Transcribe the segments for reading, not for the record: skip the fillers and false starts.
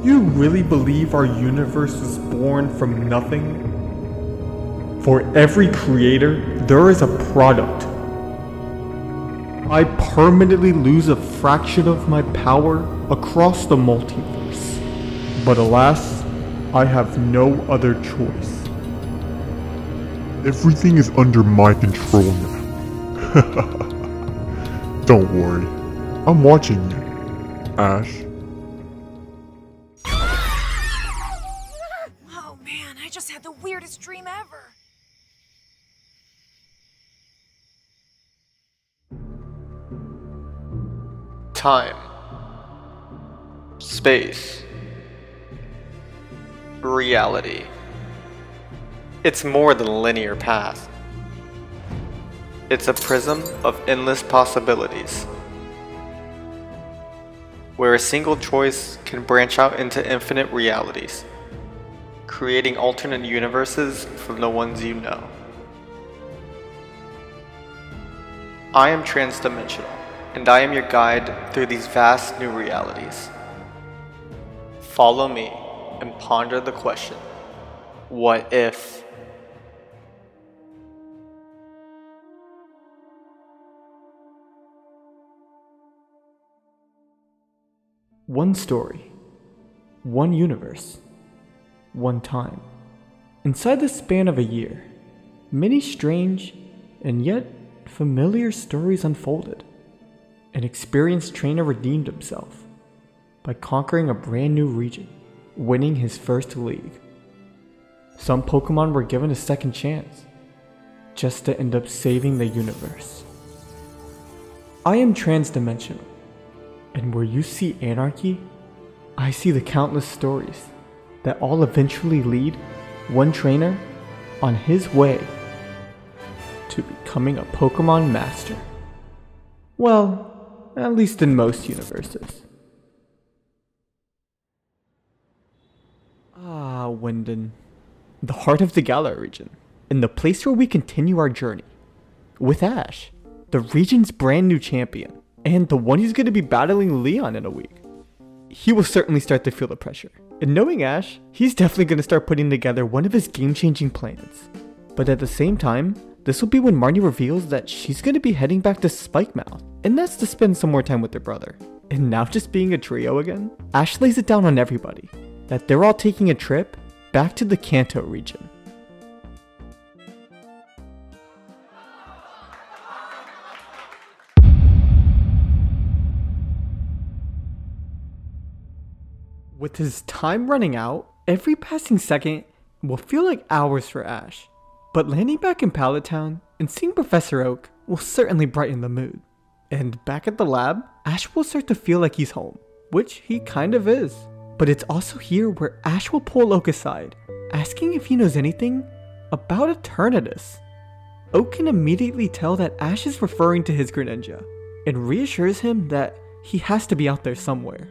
You really believe our universe was born from nothing? For every creator, there is a product. I permanently lose a fraction of my power across the multiverse. But alas, I have no other choice. Everything is under my control now. Don't worry, I'm watching you, Ash. Oh man, I just had the weirdest dream ever. Time, space, reality. It's more than a linear path. It's a prism of endless possibilities, where a single choice can branch out into infinite realities, creating alternate universes from the ones you know. I am Transdimensional, and I am your guide through these vast new realities. Follow me and ponder the question, what if? One story, one universe, one time. Inside the span of a year, many strange and yet familiar stories unfolded. An experienced trainer redeemed himself by conquering a brand new region, winning his first league. Some Pokemon were given a second chance, just to end up saving the universe. I am Transdimensional, and where you see anarchy, I see the countless stories that all eventually lead one trainer on his way to becoming a Pokemon master. Well, at least in most universes. Ah, Winden. The heart of the Galar region, and the place where we continue our journey. With Ash, the region's brand new champion, and the one who's going to be battling Leon in a week. He will certainly start to feel the pressure. And knowing Ash, he's definitely going to start putting together one of his game-changing plans. But at the same time, this will be when Marnie reveals that she's going to be heading back to Spikemouth, and that's to spend some more time with their brother. And now just being a trio again, Ash lays it down on everybody that they're all taking a trip back to the Kanto region. With his time running out, every passing second will feel like hours for Ash. But landing back in Pallet Town and seeing Professor Oak will certainly brighten the mood. And back at the lab, Ash will start to feel like he's home, which he kind of is. But it's also here where Ash will pull Oak aside, asking if he knows anything about Eternatus. Oak can immediately tell that Ash is referring to his Greninja, and reassures him that he has to be out there somewhere.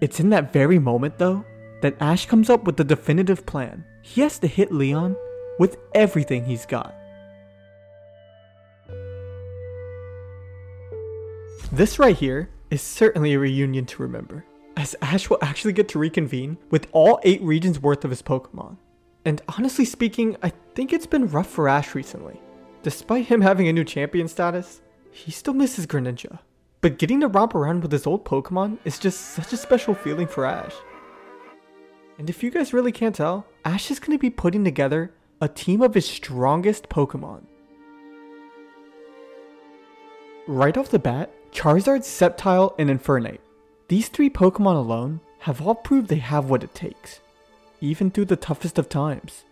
It's in that very moment though, that Ash comes up with the definitive plan. He has to hit Leon with everything he's got. This right here is certainly a reunion to remember, as Ash will actually get to reconvene with all 8 regions worth of his Pokemon. And honestly speaking, I think it's been rough for Ash recently. Despite him having a new champion status, he still misses Greninja. But getting to romp around with his old Pokemon is just such a special feeling for Ash. And if you guys really can't tell, Ash is going to be putting together a team of his strongest Pokemon. Right off the bat, Charizard, Sceptile, and Infernape. These 3 Pokemon alone have all proved they have what it takes, even through the toughest of times,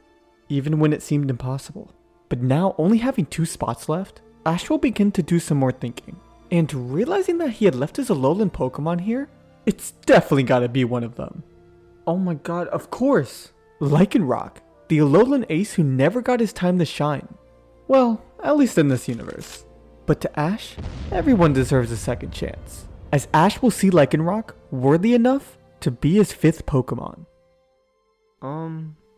even when it seemed impossible. But now, only having 2 spots left, Ash will begin to do some more thinking. And realizing that he had left his Alolan Pokemon here, it's definitely gotta be one of them. Oh my god, of course! Lycanroc, the Alolan ace who never got his time to shine. Well, at least in this universe. But to Ash, everyone deserves a second chance, as Ash will see Lycanroc worthy enough to be his 5th Pokemon.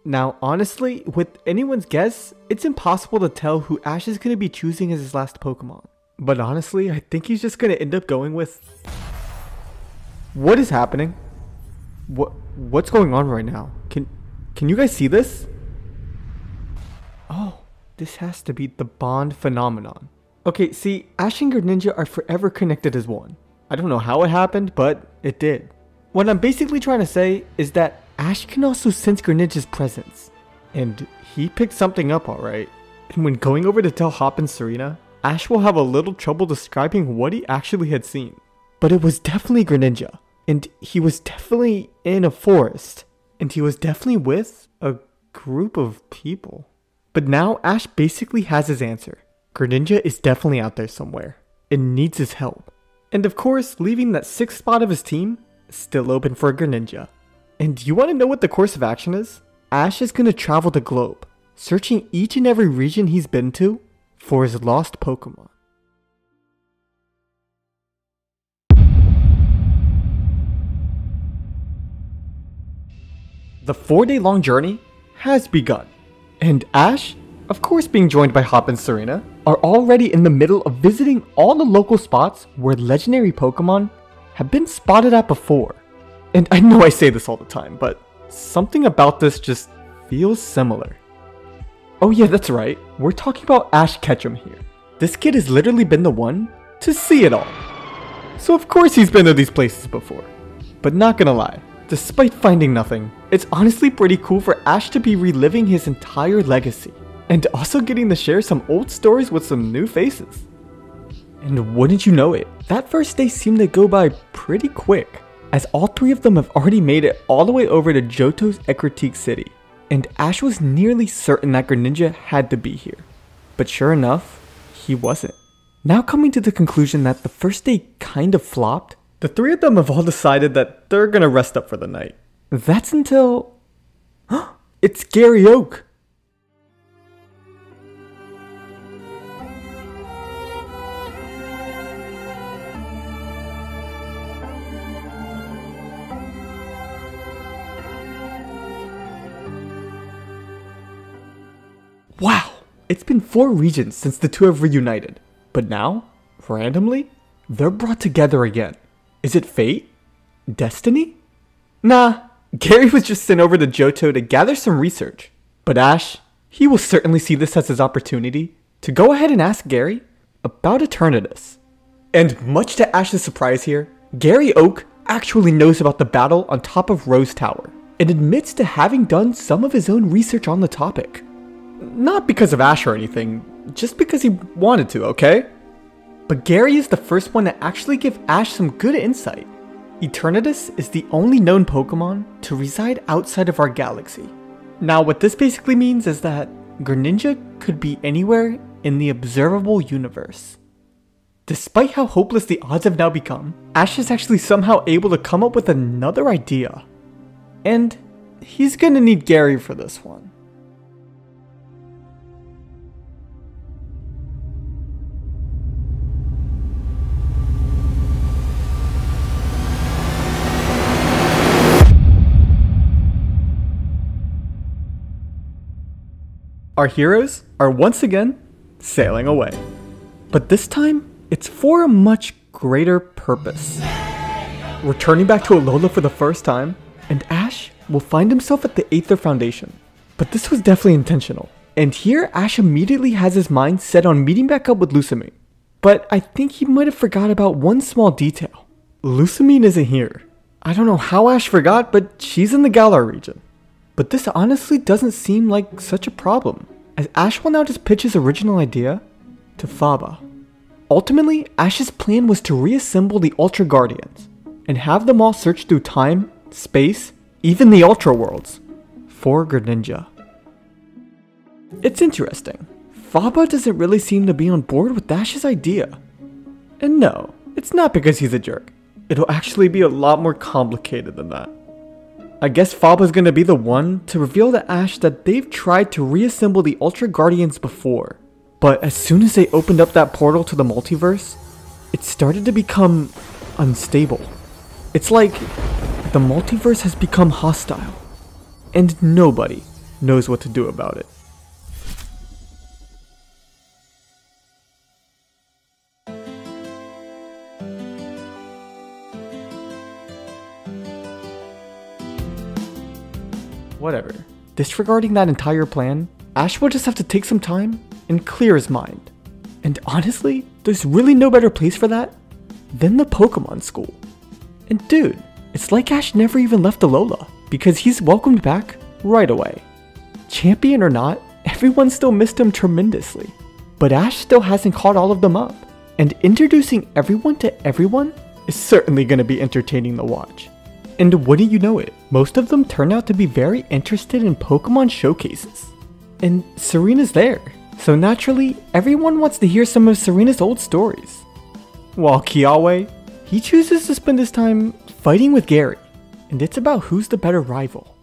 Now honestly, with anyone's guess, it's impossible to tell who Ash is going to be choosing as his last Pokemon. But honestly, I think he's just going to end up going with... What is happening? What's going on right now? Can you guys see this? Oh, this has to be the bond phenomenon. Okay, see, Ash and Greninja are forever connected as one. I don't know how it happened, but it did. What I'm basically trying to say is that Ash can also sense Greninja's presence. And he picked something up alright. And when going over to tell Hop and Serena, Ash will have a little trouble describing what he actually had seen. But it was definitely Greninja. And he was definitely in a forest. And he was definitely with a group of people. But now Ash basically has his answer. Greninja is definitely out there somewhere and needs his help. And of course, leaving that 6th spot of his team still open for Greninja. And you want to know what the course of action is? Ash is going to travel the globe, searching each and every region he's been to for his lost Pokemon. The 4-day-long journey has begun, and Ash, of course being joined by Hop and Serena, are already in the middle of visiting all the local spots where legendary Pokemon have been spotted at before. And I know I say this all the time, but something about this just feels similar. Oh yeah, that's right, we're talking about Ash Ketchum here. This kid has literally been the one to see it all. So of course he's been to these places before. But not gonna lie, despite finding nothing, it's honestly pretty cool for Ash to be reliving his entire legacy. And also getting to share some old stories with some new faces. And wouldn't you know it, that first day seemed to go by pretty quick, as all 3 of them have already made it all the way over to Johto's Ecruteak City. And Ash was nearly certain that Greninja had to be here. But sure enough, he wasn't. Now coming to the conclusion that the first day kind of flopped, the 3 of them have all decided that they're gonna rest up for the night. That's until... it's Gary Oak! Wow! It's been 4 regions since the 2 have reunited. But now, randomly, they're brought together again. Is it fate? Destiny? Nah, Gary was just sent over to Johto to gather some research. But Ash, he will certainly see this as his opportunity to go ahead and ask Gary about Eternatus. And much to Ash's surprise here, Gary Oak actually knows about the battle on top of Rose Tower and admits to having done some of his own research on the topic. Not because of Ash or anything, just because he wanted to, okay? But Gary is the first one to actually give Ash some good insight. Eternatus is the only known Pokemon to reside outside of our galaxy. Now what this basically means is that Greninja could be anywhere in the observable universe. Despite how hopeless the odds have now become, Ash is actually somehow able to come up with another idea. And he's gonna need Gary for this one. Our heroes are once again sailing away. But this time, it's for a much greater purpose. Returning back to Alola for the first time, and Ash will find himself at the Aether Foundation. But this was definitely intentional. And here, Ash immediately has his mind set on meeting back up with Lusamine. But I think he might have forgot about one small detail. Lusamine isn't here. I don't know how Ash forgot, but she's in the Galar region. But this honestly doesn't seem like such a problem, as Ash will now just pitch his original idea to Faba. Ultimately, Ash's plan was to reassemble the Ultra Guardians, and have them all search through time, space, even the Ultra Worlds, for Greninja. It's interesting, Faba doesn't really seem to be on board with Ash's idea. And no, it's not because he's a jerk, it'll actually be a lot more complicated than that. I guess Faba's gonna be the one to reveal to Ash that they've tried to reassemble the Ultra Guardians before. But as soon as they opened up that portal to the multiverse, it started to become unstable. It's like the multiverse has become hostile, and nobody knows what to do about it. whatever. Disregarding that entire plan, Ash will just have to take some time and clear his mind. And honestly, there's really no better place for that than the Pokemon School. And dude, it's like Ash never even left Alola, because he's welcomed back right away. Champion or not, everyone still missed him tremendously. But Ash still hasn't caught all of them up, and introducing everyone to everyone is certainly going to be entertaining to watch. And wouldn't you know it, most of them turn out to be very interested in Pokemon showcases. And Serena's there, so naturally, everyone wants to hear some of Serena's old stories. While Kiawe, he chooses to spend his time fighting with Gary, and it's about who's the better rival.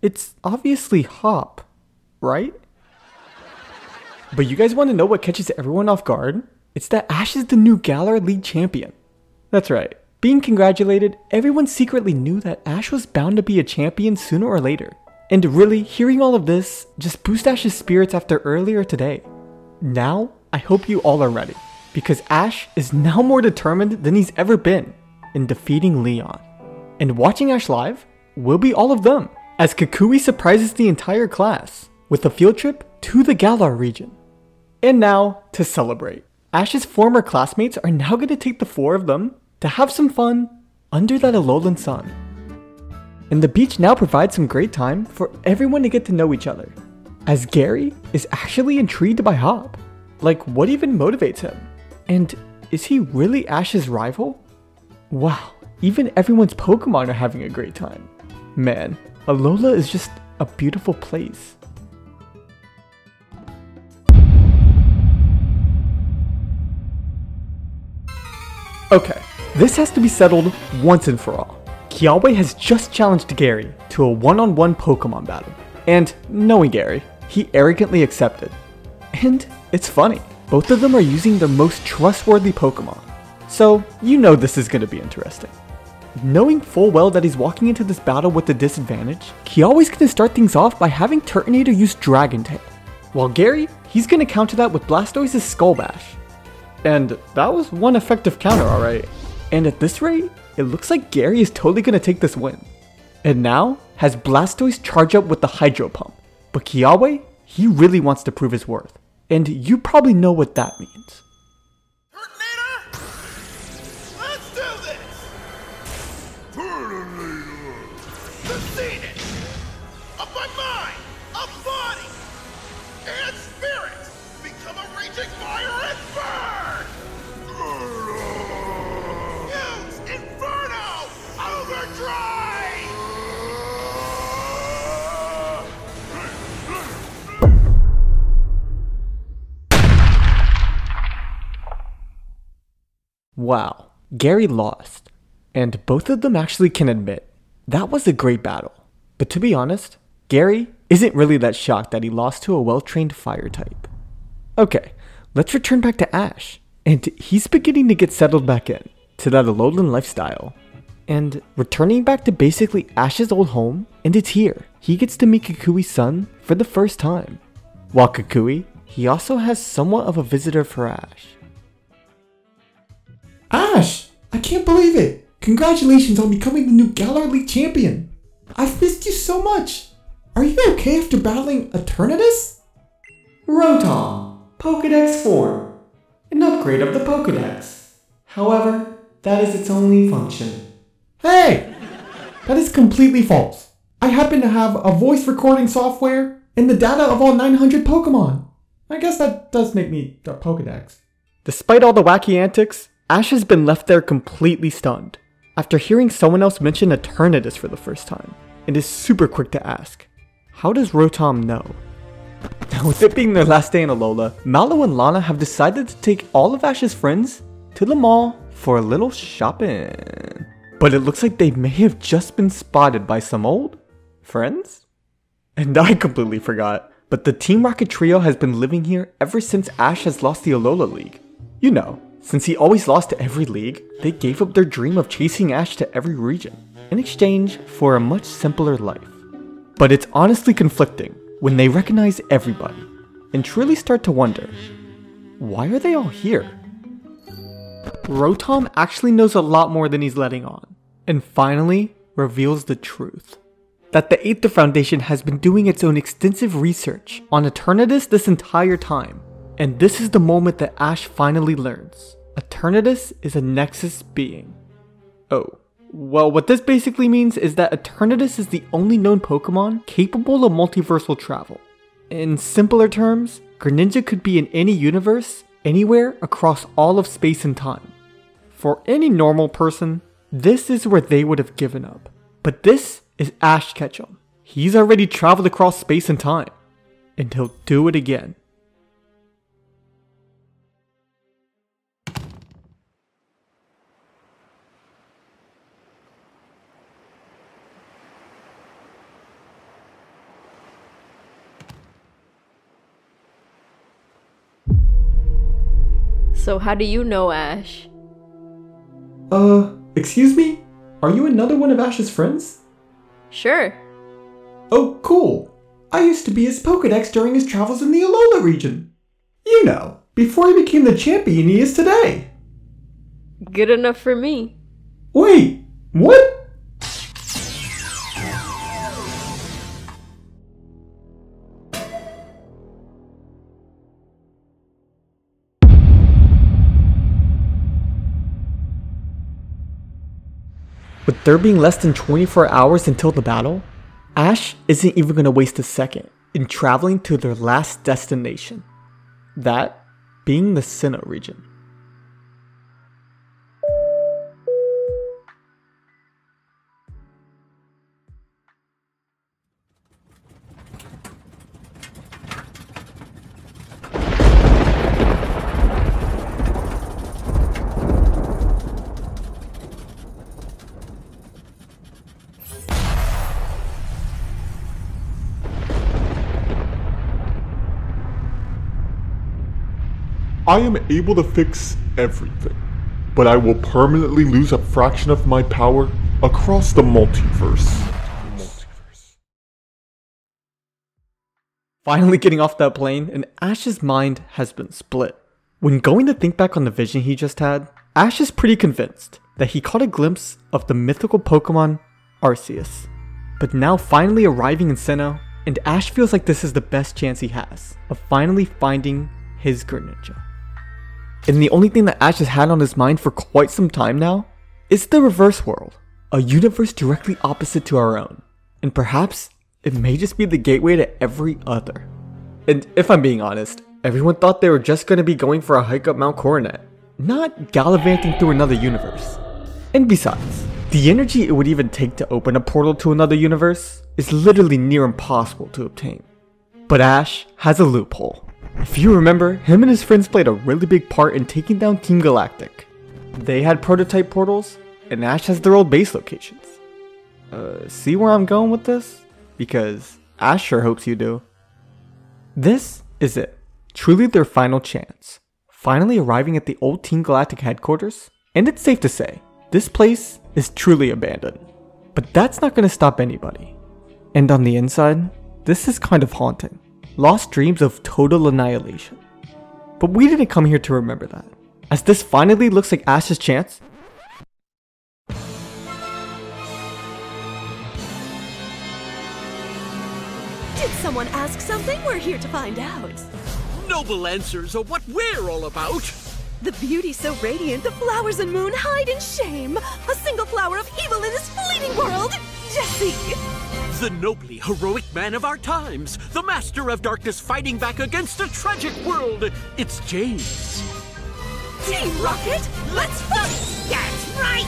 It's obviously Hop, right? But you guys want to know what catches everyone off guard? It's that Ash is the new Galar League champion. That's right. Being congratulated, everyone secretly knew that Ash was bound to be a champion sooner or later. And really, hearing all of this just boosts Ash's spirits after earlier today. Now, I hope you all are ready, because Ash is now more determined than he's ever been in defeating Leon. And watching Ash live will be all of them, as Kukui surprises the entire class with a field trip to the Galar region. And now, to celebrate, Ash's former classmates are now going to take the 4 of them to have some fun under that Alolan sun. And the beach now provides some great time for everyone to get to know each other, as Gary is actually intrigued by Hop. Like, what even motivates him? And is he really Ash's rival? Wow, even everyone's Pokemon are having a great time. Man, Alola is just a beautiful place. Okay, this has to be settled once and for all. Kiawe has just challenged Gary to a one-on-one Pokemon battle, and knowing Gary, he arrogantly accepted. And it's funny, both of them are using their most trustworthy Pokemon, so you know this is going to be interesting. Knowing full well that he's walking into this battle with a disadvantage, Kiawe's going to start things off by having Turtonator use Dragon Tail, while Gary, he's going to counter that with Blastoise's Skull Bash. And that was one effective counter, alright. And at this rate, it looks like Gary is totally going to take this win. And now, has Blastoise charge up with the Hydro Pump. But Kiawe, he really wants to prove his worth. And you probably know what that means. Turtonator! Let's do this! Turtonator! Succeed it! Of my mind, of body, and spirit! Become a raging fire and burn! Use Inferno! Overdrive! Wow, Gary lost. And both of them actually can admit, that was a great battle. But to be honest, Gary isn't really that shocked that he lost to a well-trained fire type. Okay, let's return back to Ash. And he's beginning to get settled back in to that Alolan lifestyle. And returning back to basically Ash's old home, and it's here. He gets to meet Kukui's son for the first time. While Kukui, he also has somewhat of a visitor for Ash. Ash, I can't believe it! Congratulations on becoming the new Galar League champion! I've missed you so much! Are you okay after battling Eternatus? Rotom, Pokedex form. An upgrade of the Pokedex. However, that is its only function. Hey! That is completely false. I happen to have a voice recording software and the data of all 900 Pokemon. I guess that does make me the Pokedex. Despite all the wacky antics, Ash has been left there completely stunned after hearing someone else mention Eternatus for the first time, and is super quick to ask, how does Rotom know? Now, with it being their last day in Alola, Mallow and Lana have decided to take all of Ash's friends to the mall for a little shopping. But it looks like they may have just been spotted by some old friends? And I completely forgot, but the Team Rocket trio has been living here ever since Ash has lost the Alola League. You know, since he always lost to every league, they gave up their dream of chasing Ash to every region in exchange for a much simpler life. But it's honestly conflicting when they recognize everybody and truly start to wonder, why are they all here? Rotom actually knows a lot more than he's letting on. And finally, reveals the truth. That the Aether Foundation has been doing its own extensive research on Eternatus this entire time. And this is the moment that Ash finally learns. Eternatus is a Nexus being. Oh. Well, what this basically means is that Eternatus is the only known Pokemon capable of multiversal travel. In simpler terms, Greninja could be in any universe, anywhere across all of space and time. For any normal person, this is where they would have given up. But this is Ash Ketchum. He's already traveled across space and time, and he'll do it again. So how do you know Ash? Excuse me? Are you another one of Ash's friends? Sure. Oh, cool. I used to be his Pokedex during his travels in the Alola region. You know, before he became the champion he is today. Good enough for me. Wait, what? With there being less than 24 hours until the battle, Ash isn't even going to waste a second in traveling to their last destination. That being the Sinnoh region. I am able to fix everything, but I will permanently lose a fraction of my power across the multiverse. Finally getting off that plane, and Ash's mind has been split. When going to think back on the vision he just had, Ash is pretty convinced that he caught a glimpse of the mythical Pokemon Arceus. But now finally arriving in Sinnoh, and Ash feels like this is the best chance he has of finally finding his Greninja. And the only thing that Ash has had on his mind for quite some time now is the reverse world, a universe directly opposite to our own. And perhaps it may just be the gateway to every other. And if I'm being honest, everyone thought they were just going to be going for a hike up Mount Coronet, not gallivanting through another universe. And besides, the energy it would even take to open a portal to another universe is literally near impossible to obtain. But Ash has a loophole. If you remember, him and his friends played a really big part in taking down Team Galactic. They had prototype portals, and Ash has their old base locations. See where I'm going with this? Because Ash sure hopes you do. This is it. Truly their final chance. Finally arriving at the old Team Galactic headquarters, and it's safe to say, this place is truly abandoned. But that's not going to stop anybody. And on the inside, this is kind of haunting. Lost dreams of total annihilation. But we didn't come here to remember that. As this finally looks like Ash's chance. Did someone ask something? We're here to find out. Noble answers are what we're all about. The beauty so radiant, the flowers and moon hide in shame. A single flower of evil in this fleeting world. Jesse! The nobly heroic man of our times, the master of darkness fighting back against a tragic world. It's James. Team Rocket, let's fight! That's right!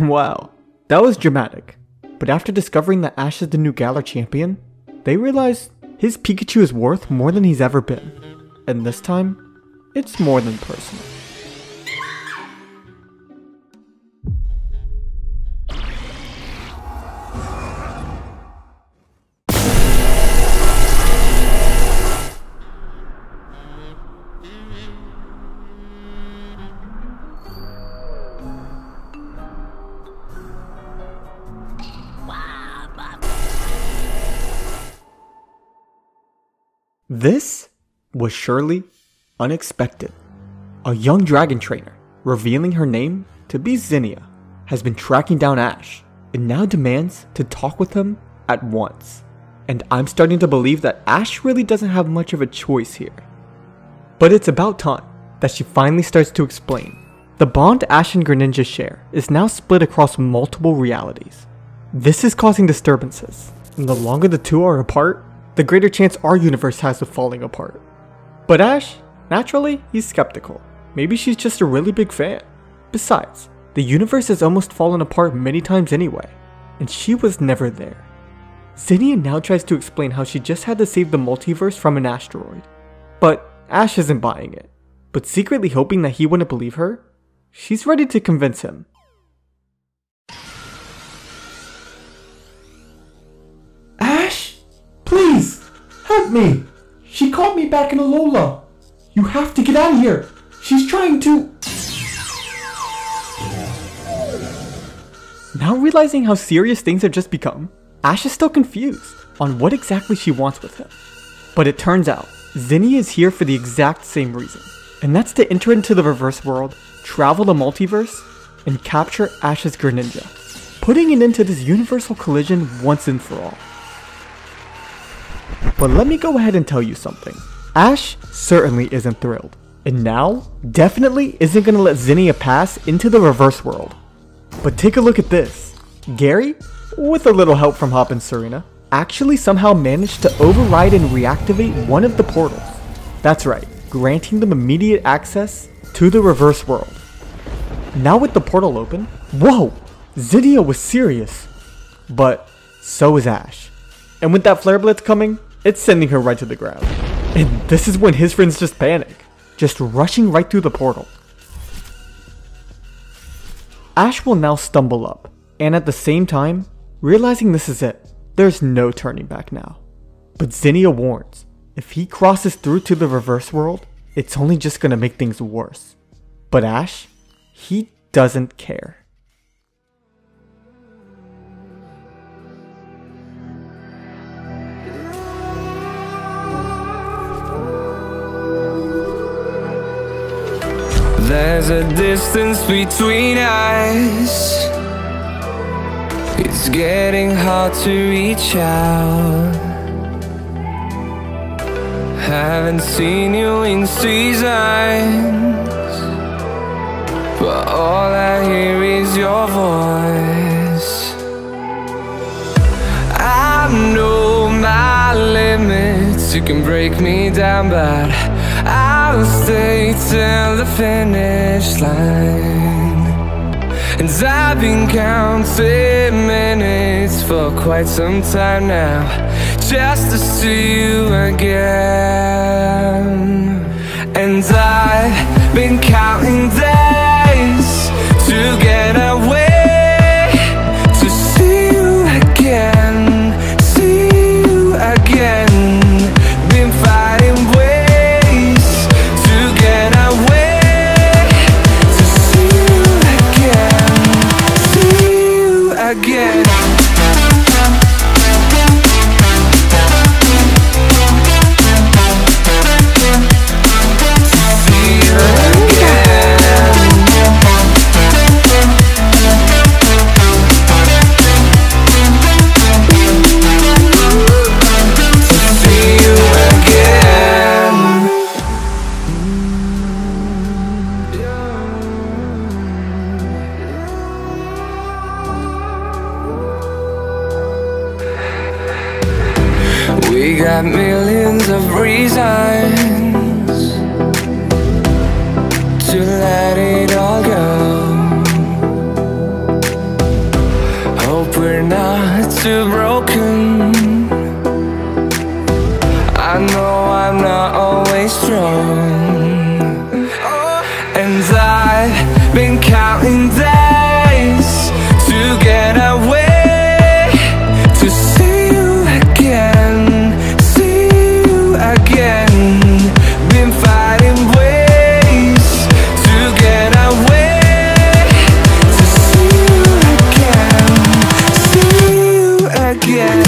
Wow, that was dramatic. But after discovering that Ash is the new Galar champion, they realize his Pikachu is worth more than he's ever been. And this time, it's more than personal. This was surely unexpected. A young dragon trainer, revealing her name to be Zinnia, has been tracking down Ash and now demands to talk with him at once. And I'm starting to believe that Ash really doesn't have much of a choice here. But it's about time that she finally starts to explain. The bond Ash and Greninja share is now split across multiple realities. This is causing disturbances, and the longer the two are apart, the greater chance our universe has of falling apart. But Ash, naturally, he's skeptical. Maybe she's just a really big fan. Besides, the universe has almost fallen apart many times anyway, and she was never there. Zinnia now tries to explain how she just had to save the multiverse from an asteroid. But Ash isn't buying it. But secretly hoping that he wouldn't believe her, she's ready to convince him. Ash? Please! Help me! She caught me back in Alola! You have to get out of here! She's trying to... Now realizing how serious things have just become, Ash is still confused on what exactly she wants with him. But it turns out, Zinnia is here for the exact same reason. And that's to enter into the reverse world, travel the multiverse, and capture Ash's Greninja, putting an end to this universal collision once and for all. But let me go ahead and tell you something. Ash certainly isn't thrilled, and now definitely isn't going to let Zinnia pass into the reverse world. But take a look at this. Gary, with a little help from Hop and Serena, actually somehow managed to override and reactivate one of the portals. That's right, granting them immediate access to the reverse world. Now with the portal open, whoa, Zinnia was serious. But so is Ash. And with that Flare Blitz coming, it's sending her right to the ground. And this is when his friends just panic, just rushing right through the portal. Ash will now stumble up, and at the same time, realizing this is it, there's no turning back now. But Zinnia warns, if he crosses through to the reverse world, it's only just gonna make things worse. But Ash, he doesn't care. There's a distance between us. It's getting hard to reach out. Haven't seen you in seasons, but all I hear is your voice. I know my limits, you can break me down, but I'll stay till the finish line. And I've been counting minutes for quite some time now, just to see you again. And I've been counting days to get away, to see you again, see you again. Been fighting ways to get away, to see you again, see you again. We got millions of reasons to let it all go. Hope we're not too broken. I know I'm not always strong. And I've been counting days to get away, to see you again, see you again. Been fighting ways to get away, to see you again, see you again.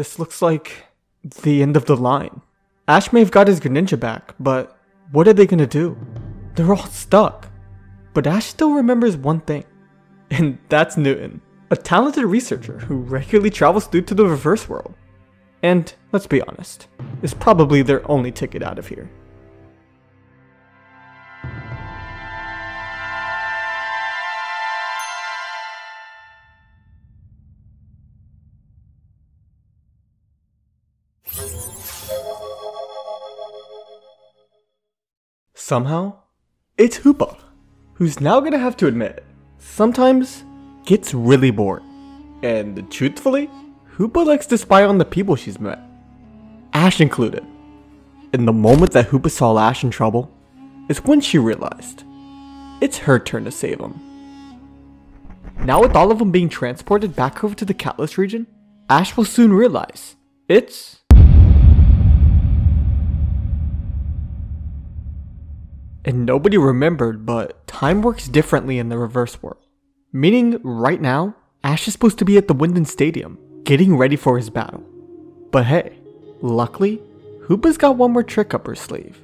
this looks like the end of the line. Ash may have got his Greninja back, but what are they gonna do? They're all stuck. But Ash still remembers one thing, and that's Newton, a talented researcher who regularly travels through to the reverse world. And, let's be honest, is probably their only ticket out of here. Somehow, it's Hoopa, who's now gonna have to admit, sometimes gets really bored. And truthfully, Hoopa likes to spy on the people she's met, Ash included. And the moment that Hoopa saw Ash in trouble is when she realized it's her turn to save him. Now with all of them being transported back over to the Catalyst region, Ash will soon realize it's... And nobody remembered, but time works differently in the reverse world. Meaning, right now, Ash is supposed to be at the Winden Stadium, getting ready for his battle. But hey, luckily, Hoopa's got one more trick up her sleeve.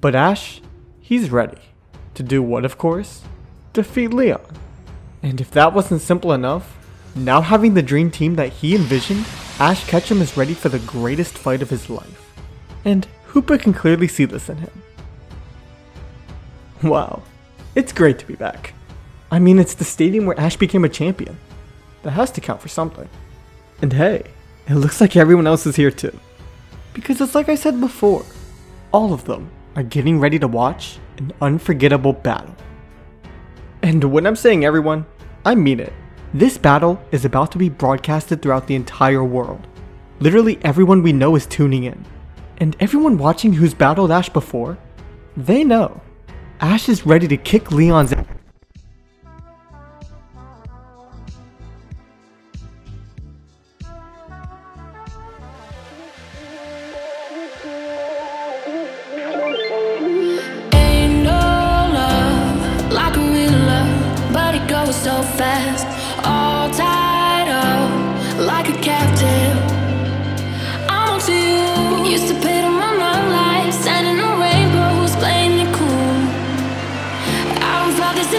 But Ash, he's ready. To do what, of course? Defeat Leon. And if that wasn't simple enough, now having the dream team that he envisioned, Ash Ketchum is ready for the greatest fight of his life. And Hoopa can clearly see this in him. Wow, it's great to be back. I mean, it's the stadium where Ash became a champion. That has to count for something. And hey, it looks like everyone else is here too. Because it's like I said before, all of them are getting ready to watch an unforgettable battle. And when I'm saying everyone, I mean it. This battle is about to be broadcasted throughout the entire world. Literally everyone we know is tuning in. And everyone watching who's battled Ash before, they know Ash is ready to kick Leon's ass. Ain't no love like a real love, but it goes so fast. All tied up like a captive. I'm on to you. Used to pit on my love life, sending no rainbows, playing it cool. I don't feel this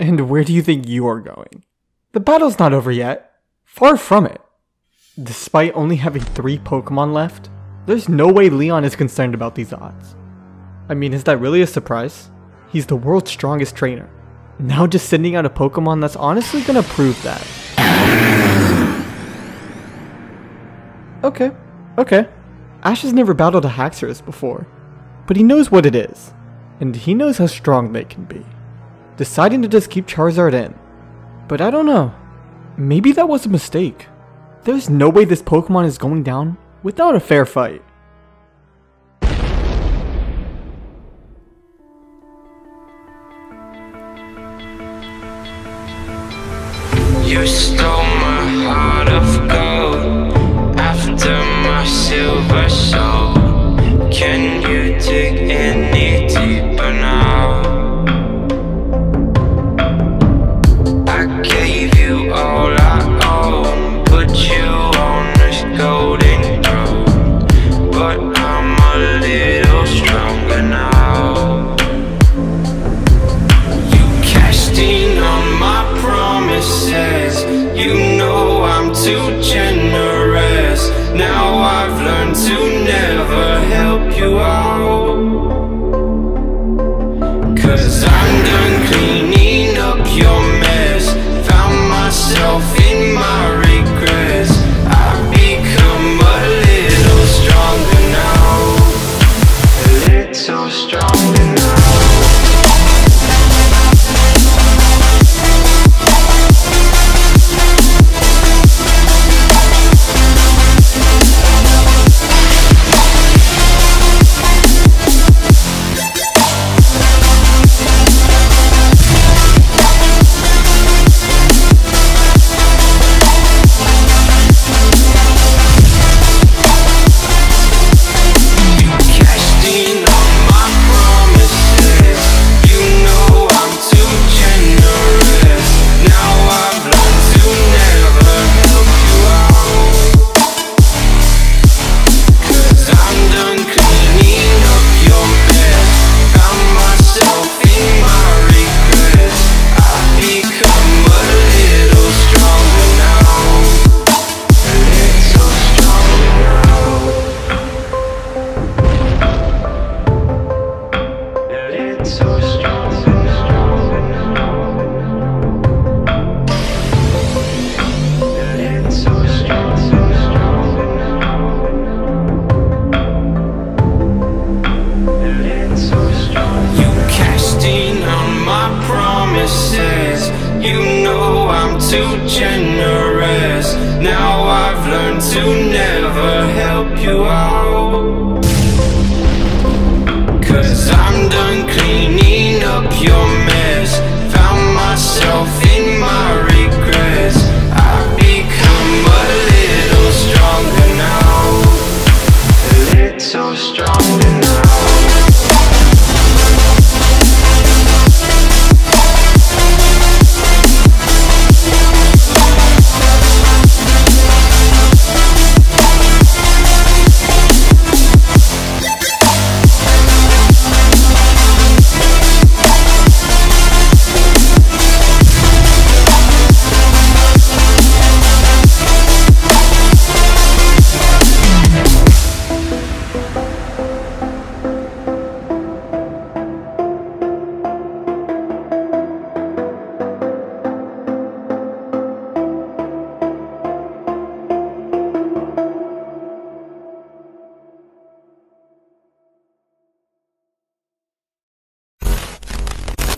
And where do you think you are going? The battle's not over yet. Far from it. Despite only having 3 Pokemon left, there's no way Leon is concerned about these odds. I mean, is that really a surprise? He's the world's strongest trainer. Now just sending out a Pokemon that's honestly gonna prove that. Okay. Ash has never battled a Haxorus before, but he knows what it is, and he knows how strong they can be. Deciding to just keep Charizard in. But I don't know. Maybe that was a mistake. There's no way this Pokemon is going down without a fair fight. You stole my heart of gold after my silver soul. Can you dig any deeper now? I gave you all I own, put you on this golden throne, but I'm a little stronger now. You cashed in on my promises, you know I'm too generous. Now I've learned to never help you out, 'cause I'm done cleaning up your mess. Found myself in my regrets. I've become a little stronger now, a little stronger now.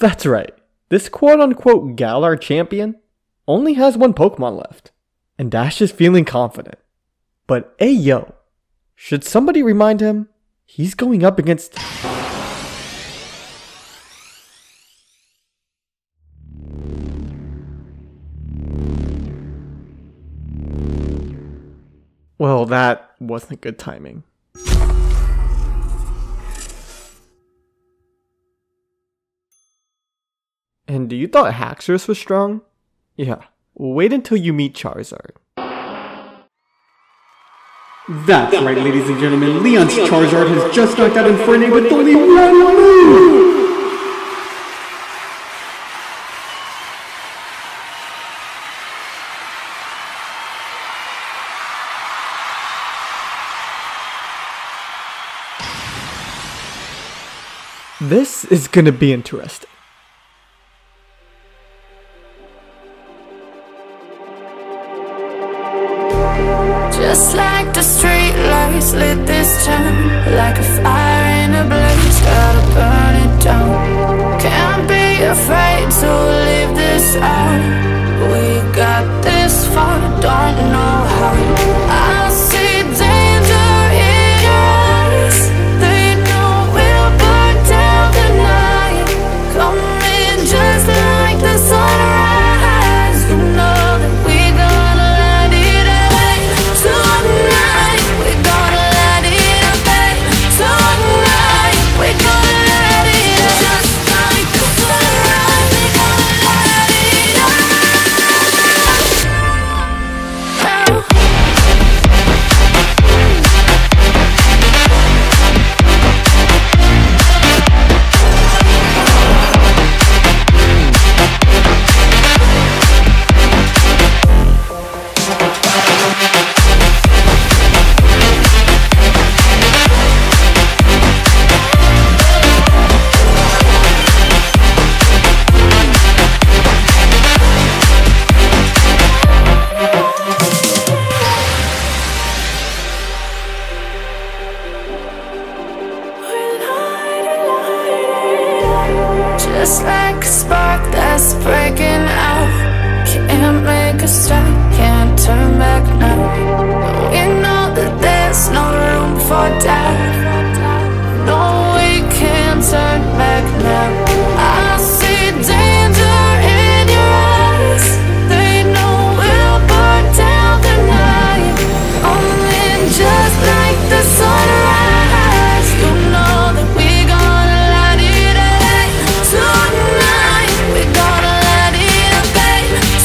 That's right, this quote-unquote Galar champion only has 1 Pokemon left, and Ash is feeling confident. But ayo, should somebody remind him, he's going up against... Well, that wasn't good timing. And you thought Haxorus was strong? Yeah, wait until you meet Charizard. That's right, ladies and gentlemen, Leon's Charizard has just knocked out Infernape with only 1 move! This is gonna be interesting. Just like the street lights lit this town, like a fire in a blaze, gotta burn it down. Can't be afraid to leave this out. We got this far, don't know how. I see danger in your eyes. They know we'll burn down the night. Coming just like the sunrise. You know that we gonna light it up tonight. We gonna light it up tonight. We gonna light it up just like the sunrise. We gonna light it up. Just like a spark that's breaking out. Can't make a stop, can't turn back now. We know that there's no room for doubt. No, we can't turn back now. I see danger in your eyes. They know we'll burn down the night. Only just like the sunrise. You know that we gonna light it up tonight. We gonna light it up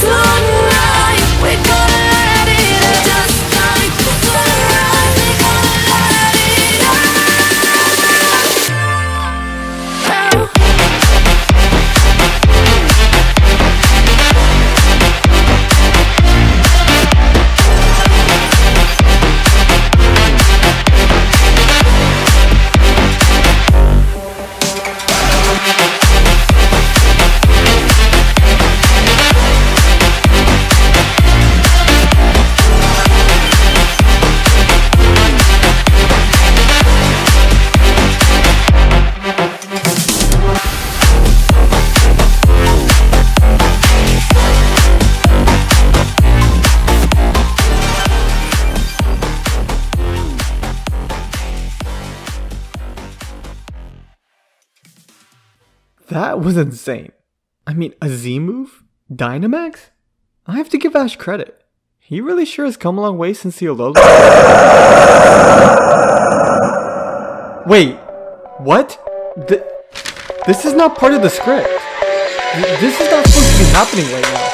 tonight. We gonna light it up just like the sunrise. We gonna light it up. That was insane. I mean, a Z move? Dynamax? I have to give Ash credit. He really sure has come a long way since the Alola. Wait, what? This is not part of the script. This is not supposed to be happening right now.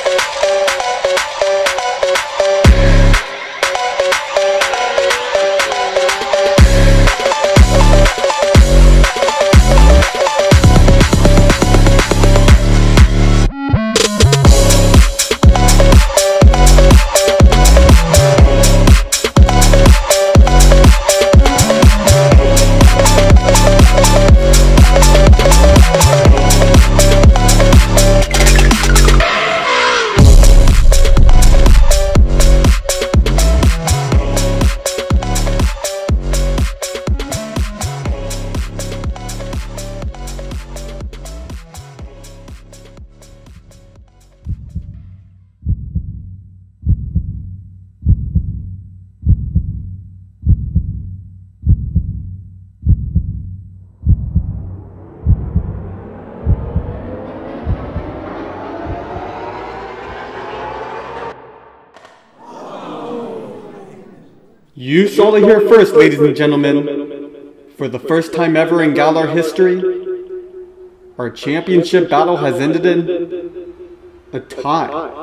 You saw it here first, ladies and gentlemen. For the first time ever in Galar history, our championship battle has ended in a tie.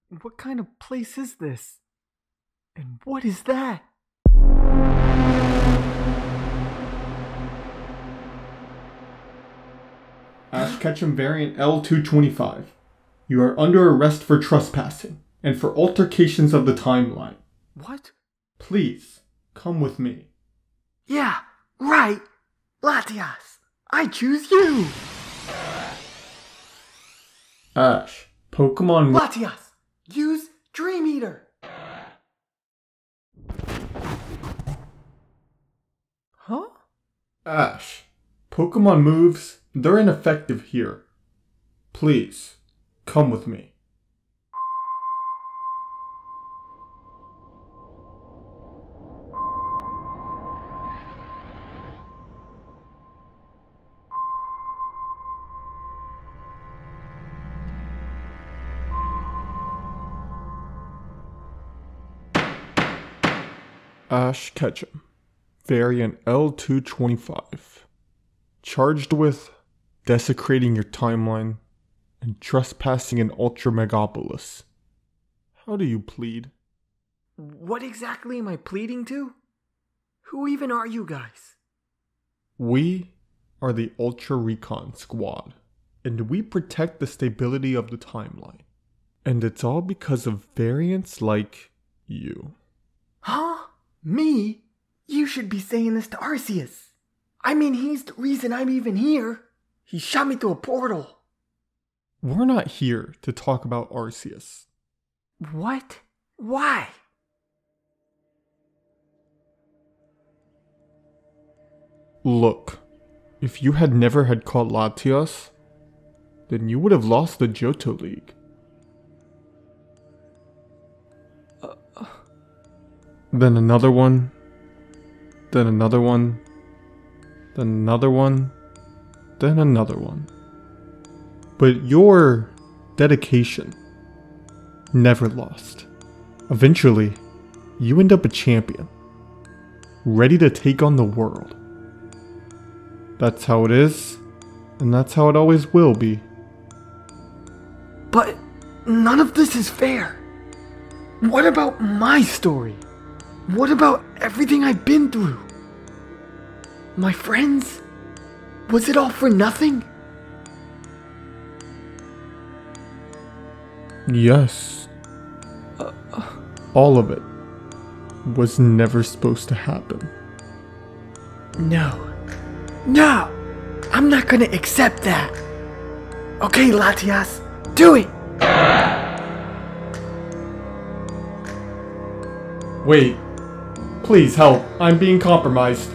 What kind of place is this? And what is that? Ash Ketchum variant L225. You are under arrest for trespassing and for altercations of the timeline. What? Please, come with me. Yeah, right! Latias, I choose you! Ash, Pokemon... Latias, use Dream Eater! Huh? Ash, Pokemon moves, they're ineffective here. Please, come with me. Ash Ketchum, variant L225. Charged with desecrating your timeline and trespassing in Ultra Megapolis. How do you plead? What exactly am I pleading to? Who even are you guys? We are the Ultra Recon Squad, and we protect the stability of the timeline. And it's all because of variants like you. Huh? Me? You should be saying this to Arceus. I mean, he's the reason I'm even here. He shot me through a portal. We're not here to talk about Arceus. What? Why? Look, if you had never had caught Latias, then you would have lost the Johto League. Then another one, then another one, then another one, then another one. But your dedication never lost. Eventually, you end up a champion, ready to take on the world. That's how it is, and that's how it always will be. But none of this is fair. What about my story? What about everything I've been through? My friends? Was it all for nothing? Yes. All of it was never supposed to happen. No. No! I'm not gonna accept that. Okay, Latias, do it! Wait. Please help. I'm being compromised.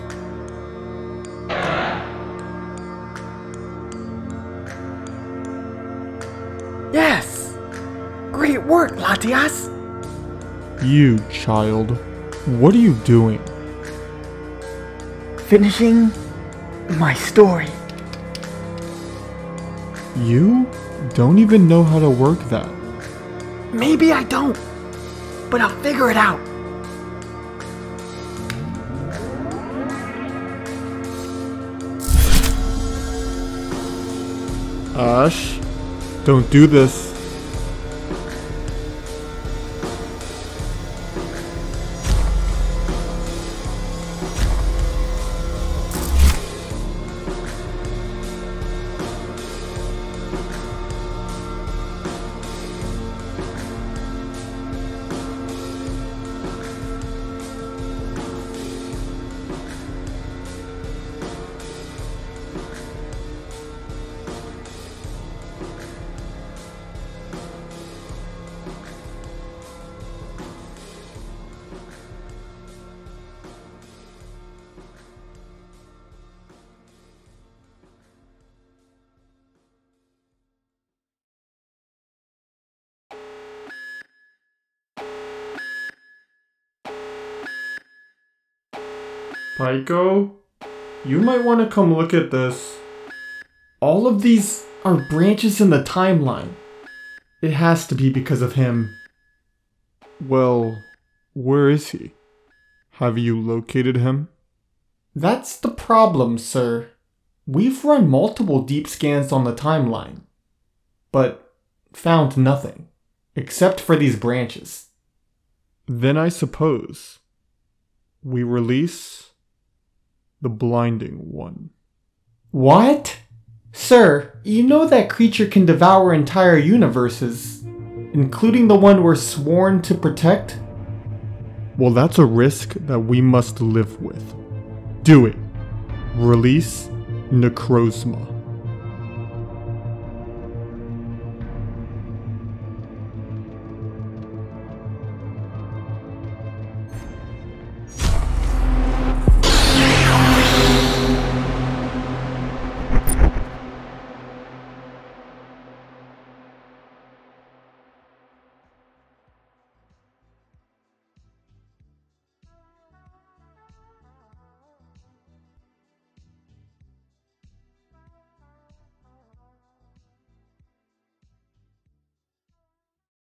Yes! Great work, Latias! You, child. What are you doing? Finishing my story. You don't even know how to work that. Maybe I don't, but I'll figure it out. Ash, don't do this. Pyko, you might want to come look at this. All of these are branches in the timeline. It has to be because of him. Well, where is he? Have you located him? That's the problem, sir. We've run multiple deep scans on the timeline, but found nothing. except for these branches. Then I suppose we release the Blinding One. What? Sir, you know that creature can devour entire universes, including the one we're sworn to protect? Well, that's a risk that we must live with. Do it. Release Necrozma.